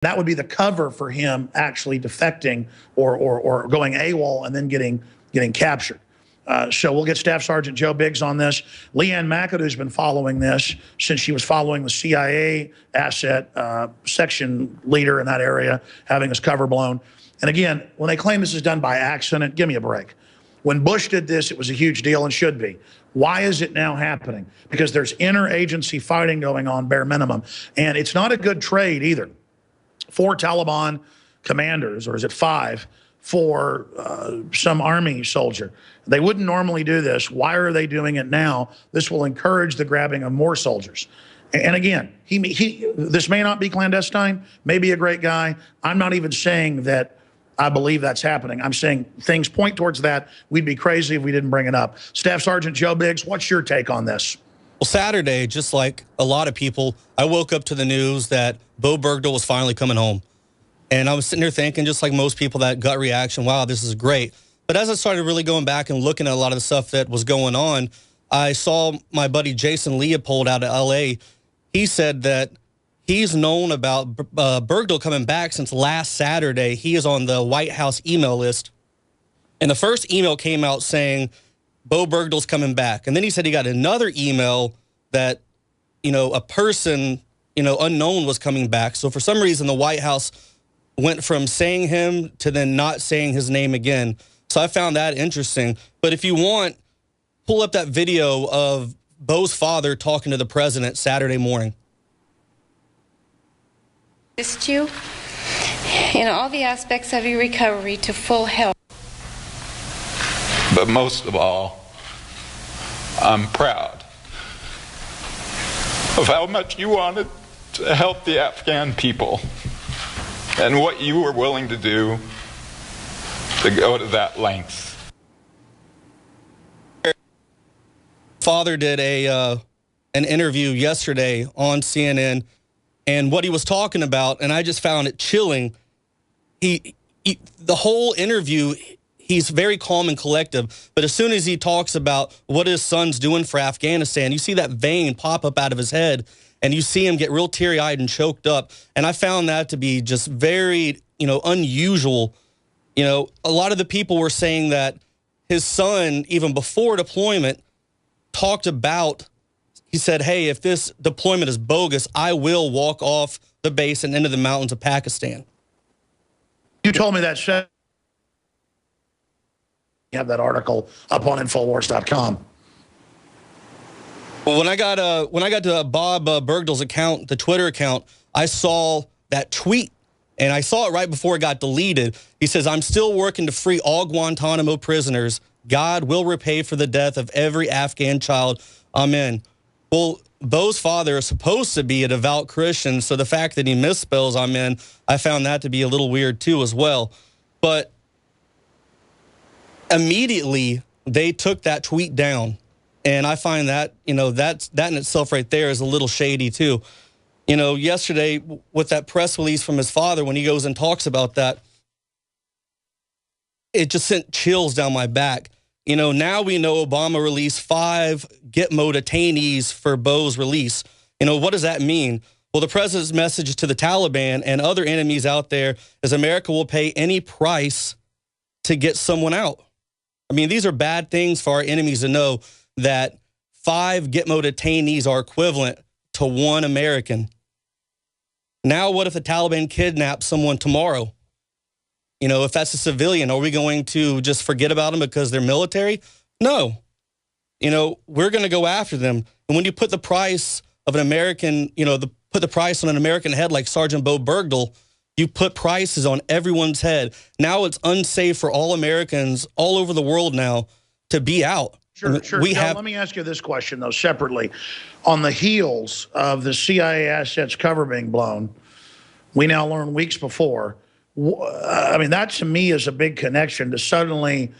That would be the cover for him actually defecting or going AWOL and then getting captured. So we'll get Staff Sergeant Joe Biggs on this. Leanne McAdoo's been following this since she was following the CIA asset section leader in that area, having his cover blown. And again, when they claim this is done by accident, give me a break. When Bush did this, it was a huge deal and should be. Why is it now happening? Because there's interagency fighting going on, bare minimum. And it's not a good trade either. 4 Taliban commanders, or is it 5, for some army soldier. They wouldn't normally do this. Why are they doing it now? This will encourage the grabbing of more soldiers. And again, this may not be clandestine, may be a great guy. I'm not even saying that I believe that's happening. I'm saying things point towards that. We'd be crazy if we didn't bring it up. Staff Sergeant Joe Biggs, what's your take on this? Well, Saturday, just like a lot of people, I woke up to the news that Bo Bergdahl was finally coming home. And I was sitting there thinking, just like most people, that gut reaction, wow, this is great. But as I started really going back and looking at a lot of the stuff that was going on, I saw my buddy Jason Leopold out of L.A. He said that he's known about Bergdahl coming back since last Saturday. He is on the White House email list. And the first email came out saying, Bo Bergdahl's coming back. And then he said he got another email that, a person, unknown was coming back. So for some reason, the White House went from saying him to then not saying his name again. So I found that interesting. But if you want, pull up that video of Bo's father talking to the president Saturday morning. Assist you in all the aspects of your recovery to full health. But most of all, I'm proud of how much you wanted to help the Afghan people and what you were willing to do to go to that length. Father did an interview yesterday on CNN, and what he was talking about, and I just found it chilling. The whole interview, he's very calm and collective, but as soon as he talks about what his son's doing for Afghanistan, you see that vein pop up out of his head, and you see him get real teary-eyed and choked up. And I found that to be just very, unusual. A lot of the people were saying that his son, even before deployment, talked about, he said, hey, if this deployment is bogus, I will walk off the base and into the mountains of Pakistan. You told me that, Seth. You have that article up on Infowars.com. Well, when I got to Bob Bergdahl's account, the Twitter account, I saw that tweet, and I saw it right before it got deleted. He says, I'm still working to free all Guantanamo prisoners. God will repay for the death of every Afghan child. Amen. Well, Bo's father is supposed to be a devout Christian, so the fact that he misspells amen, I found that to be a little weird too as well. But immediately, they took that tweet down. And I find that, that in itself right there is a little shady too. Yesterday with that press release from his father, when he goes and talks about that, it just sent chills down my back. Now we know Obama released 5 Gitmo detainees for Bo's release. What does that mean? Well, the president's message to the Taliban and other enemies out there is America will pay any price to get someone out. I mean, these are bad things for our enemies to know, that 5 Gitmo detainees are equivalent to 1 American. Now, what if the Taliban kidnaps someone tomorrow? If that's a civilian, are we going to just forget about them because they're military? No. We're going to go after them. And when you put the price of an American, put the price on an American head like Sergeant Bo Bergdahl, you put prices on everyone's head. Now it's unsafe for all Americans all over the world now to be out. Sure. Let me ask you this question, though, separately. On the heels of the CIA assets cover being blown, we now learn weeks before, I mean, that to me is a big connection to suddenly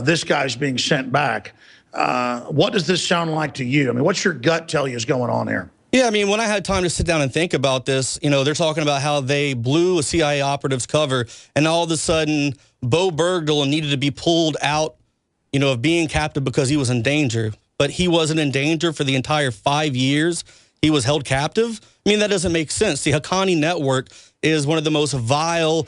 this guy's being sent back. What does this sound like to you? I mean, what's your gut tell you is going on here? Yeah, I mean, when I had time to sit down and think about this, they're talking about how they blew a CIA operative's cover, and all of a sudden, Bo Bergdahl needed to be pulled out, of being captive because he was in danger. But he wasn't in danger for the entire 5 years. he was held captive? I mean, that doesn't make sense. The Haqqani Network is one of the most vile,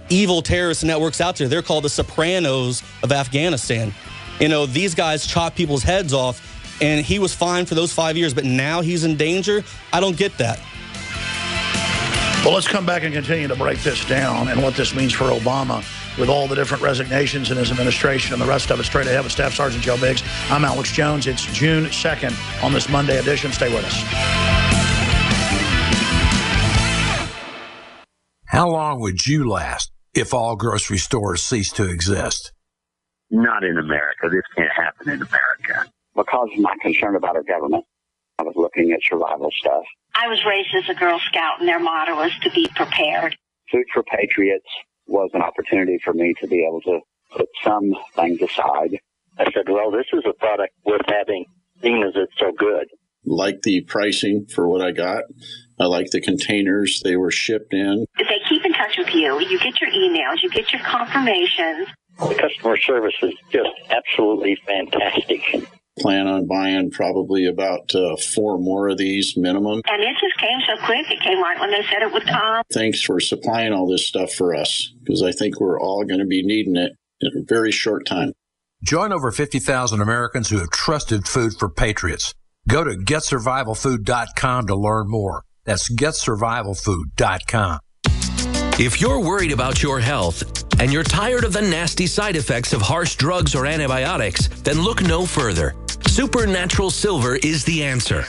evil terrorist networks out there. They're called the Sopranos of Afghanistan. You know, these guys chop people's heads off, and he was fine for those 5 years, but now he's in danger? I don't get that. Well, let's come back and continue to break this down and what this means for Obama with all the different resignations in his administration and the rest of it straight ahead with Staff Sergeant Joe Biggs. I'm Alex Jones. It's June 2nd on this Monday edition. Stay with us. How long would you last if all grocery stores ceased to exist? Not in America. This can't happen in America. Because of my concern about our government, I was looking at survival stuff. I was raised as a Girl Scout, and their motto was to be prepared. Food for Patriots was an opportunity for me to be able to put some things aside. I said, well, this is a product worth having, seeing as it's so good. Like the pricing for what I got. I like the containers they were shipped in. They keep in touch with you. You get your emails. You get your confirmations. The customer service is just absolutely fantastic. Plan on buying probably about 4 more of these minimum. And it just came so quick. It came right when they said it would come. Thanks for supplying all this stuff for us, because I think we're all going to be needing it in a very short time. Join over 50,000 Americans who have trusted Food for Patriots. Go to GetSurvivalFood.com to learn more. That's GetSurvivalFood.com. If you're worried about your health and you're tired of the nasty side effects of harsh drugs or antibiotics, then look no further. Supernatural Silver is the answer.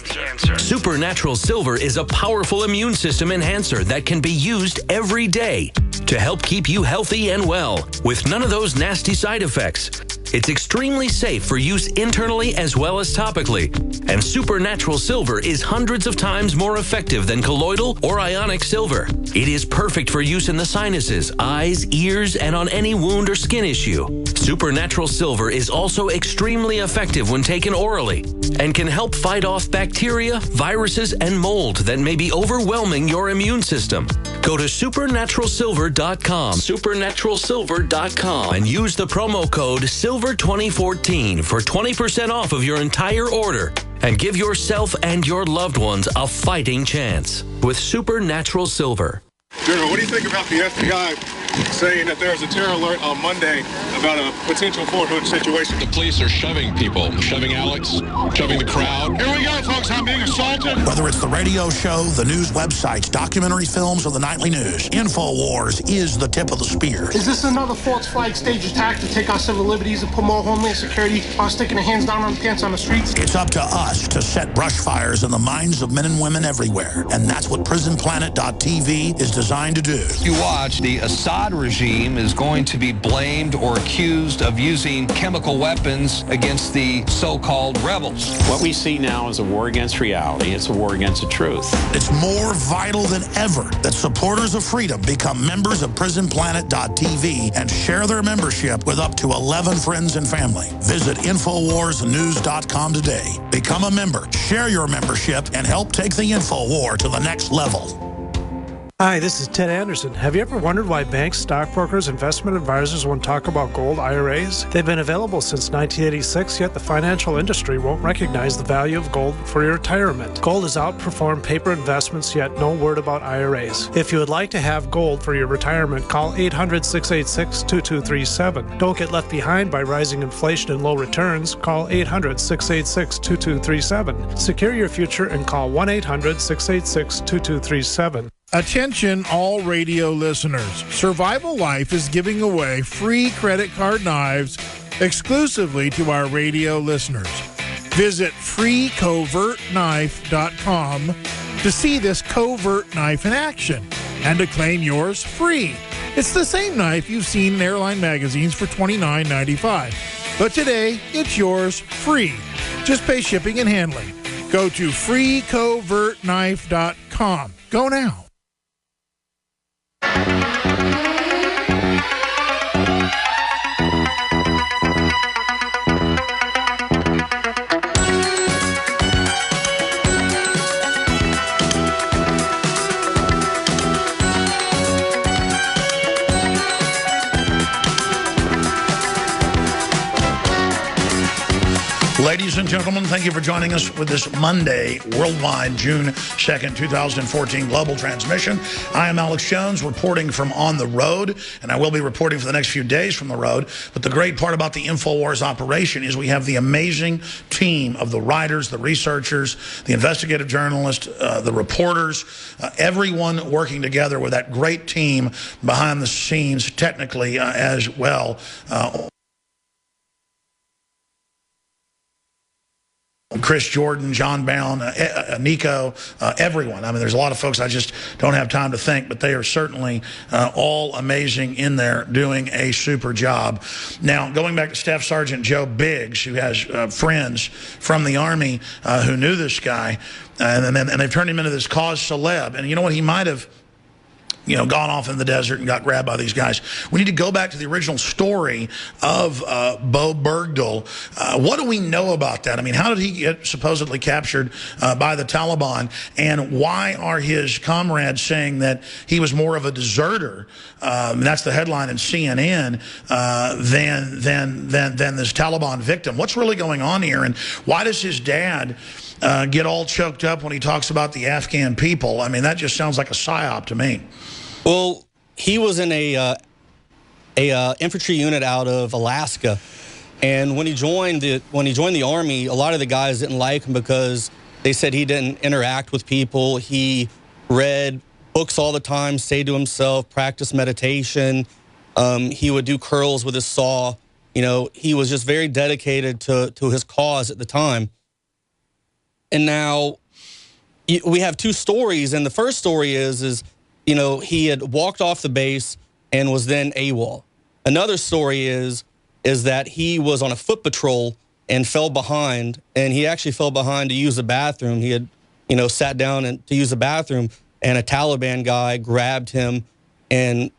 Supernatural Silver is a powerful immune system enhancer that can be used every day to help keep you healthy and well with none of those nasty side effects. It's extremely safe for use internally as well as topically. And Supernatural Silver is hundreds of times more effective than colloidal or ionic silver. It is perfect for use in the sinuses, eyes, ears, and on any wound or skin issue. Supernatural Silver is also extremely effective when taken orally and can help fight off bacteria, viruses, and mold that may be overwhelming your immune system. Go to supernaturalsilver.com, supernaturalsilver.com, and use the promo code SILVER2014 for 20% off of your entire order. And give yourself and your loved ones a fighting chance with Supernatural Silver. General, what do you think about the FBI saying that there was a terror alert on Monday about a potential Fort Hood situation? The police are shoving people, shoving Alex, shoving the crowd. Here we go, folks. I'm being assaulted. Whether it's the radio show, the news websites, documentary films, or the nightly news, InfoWars is the tip of the spear. Is this another false flag stage attack to take our civil liberties and put more homeland security while sticking their hands down on the pants on the streets? It's up to us to set brush fires in the minds of men and women everywhere. And that's what PrisonPlanet.tv is designed to do. You watch, the Assad regime is going to be blamed or accused of using chemical weapons against the so-called rebels. What we see now is a war against reality. It's a war against the truth. It's more vital than ever that supporters of freedom become members of PrisonPlanet.tv and share their membership with up to 11 friends and family. Visit InfoWarsNews.com today. Become a member, share your membership, and help take the InfoWar to the next level. Hi, this is Ted Anderson. Have you ever wondered why banks, stockbrokers, investment advisors won't talk about gold IRAs? They've been available since 1986, yet the financial industry won't recognize the value of gold for your retirement. Gold has outperformed paper investments, yet no word about IRAs. If you would like to have gold for your retirement, call 800-686-2237. Don't get left behind by rising inflation and low returns. Call 800-686-2237. Secure your future and call 1-800-686-2237. Attention all radio listeners. Survival Life is giving away free credit card knives exclusively to our radio listeners. Visit freecovertknife.com to see this covert knife in action and to claim yours free. It's the same knife you've seen in airline magazines for $29.95. But today, it's yours free. Just pay shipping and handling. Go to freecovertknife.com. Go now. Ladies and gentlemen, thank you for joining us with this Monday, worldwide, June 2nd, 2014 global transmission. I am Alex Jones, reporting from on the road, and I will be reporting for the next few days from the road. But the great part about the InfoWars operation is we have the amazing team of the writers, the researchers, the investigative journalists, the reporters, everyone working together with that great team behind the scenes, technically as well. Chris Jordan, John Bound, Nico, everyone. I mean, there's a lot of folks I just don't have time to thank, but they are certainly all amazing in there doing a super job. Now, going back to Staff Sergeant Joe Biggs, who has friends from the Army who knew this guy, and they've turned him into this cause celeb. And you know what? He might have gone off in the desert and got grabbed by these guys. We need to go back to the original story of Bo Bergdahl. What do we know about that? I mean, how did he get supposedly captured by the Taliban? And why are his comrades saying that he was more of a deserter, and that's the headline in CNN, than this Taliban victim? What's really going on here? And why does his dad get all choked up when he talks about the Afghan people? I mean, that just sounds like a psyop to me. Well, he was in a infantry unit out of Alaska, and when he joined the Army, a lot of the guys didn't like him because they said he didn't interact with people. He read books all the time, stayed to himself, practiced meditation. He would do curls with his saw. You know, he was just very dedicated to his cause at the time. And now we have two stories, and the first story is he had walked off the base and was then AWOL. Another story is that he was on a foot patrol and fell behind, and he actually fell behind to use the bathroom. He had, sat down to use the bathroom, and a Taliban guy grabbed him and,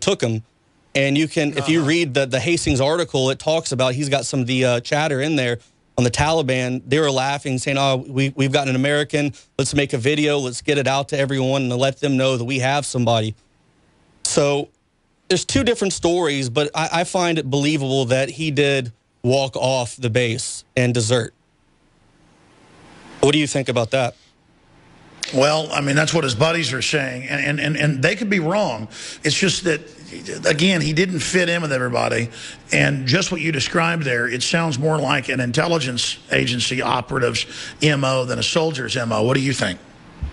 took him. And you can, if you read the Hastings article, it talks about, he's got some of the chatter in there on the Taliban. They were laughing, saying, oh, we've got an American. Let's make a video. Let's get it out to everyone and let them know that we have somebody. So there's two different stories, but I find it believable that he did walk off the base and desert. What do you think about that? Well, I mean, that's what his buddies are saying, and they could be wrong. It's just that, again, he didn't fit in with everybody, and just what you described there, it sounds more like an intelligence agency operative's MO than a soldier's MO. What do you think?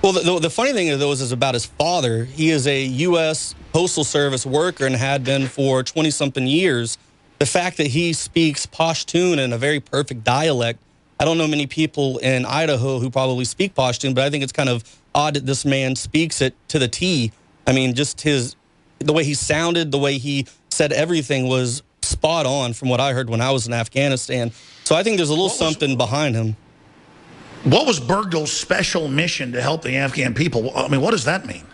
Well, the funny thing, though, is about his father. He is a U.S. Postal Service worker and had been for 20-something years. The fact that he speaks Pashtun in a very perfect dialect, I don't know many people in Idaho who probably speak Pashtun, but I think it's kind of odd that this man speaks it to the T. I mean, just the way he sounded, the way he said everything was spot on from what I heard when I was in Afghanistan. So I think there's a little something behind him. What was Bergdahl's special mission to help the Afghan people? I mean, what does that mean?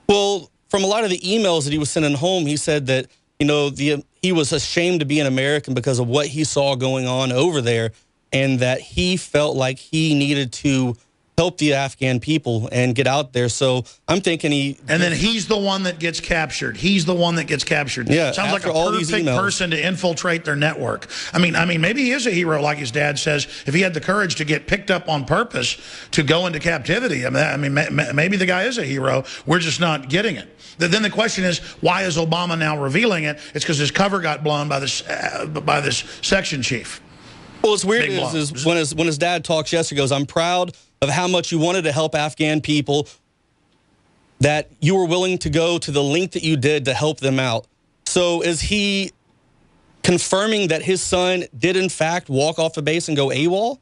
Well, from a lot of the emails that he was sending home, he said that, he was ashamed to be an American because of what he saw going on over there, and that he felt like he needed to help the Afghan people and get out there. So I'm thinking and then he's the one that gets captured. He's the one that gets captured. Yeah, sounds like a perfect person to infiltrate their network. I mean, maybe he is a hero, like his dad says, if he had the courage to get picked up on purpose to go into captivity. I mean, maybe the guy is a hero. We're just not getting it. Then the question is, why is Obama now revealing it? It's because his cover got blown by this section chief. Well, what's weird is when his dad talks yesterday, he goes, I'm proud of how much you wanted to help Afghan people, that you were willing to go to the length that you did to help them out. So is he confirming that his son did, in fact, walk off the base and go AWOL?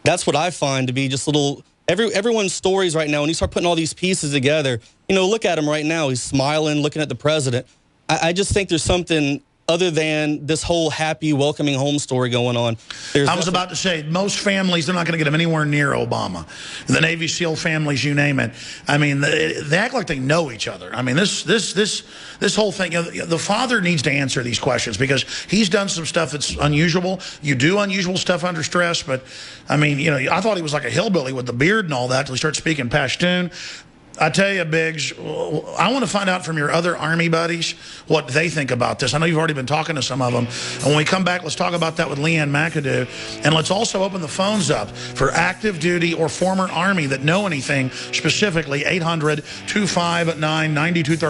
That's what I find to be just little... Everyone's stories right now, when you start putting all these pieces together, look at him right now. He's smiling, looking at the president. I just think there's something other than this whole happy, welcoming home story going on. I was about to say, most families, they're not going to get him anywhere near Obama. The Navy SEAL families, you name it. I mean, they act like they know each other. I mean, this whole thing, the father needs to answer these questions because he's done some stuff that's unusual. You do unusual stuff under stress, but, I mean, I thought he was like a hillbilly with the beard and all that until he started speaking Pashtun. I tell you, Biggs, I want to find out from your other Army buddies what they think about this. I know you've already been talking to some of them. And when we come back, let's talk about that with Leanne McAdoo. And let's also open the phones up for active duty or former Army that know anything specifically, 800-259-9230.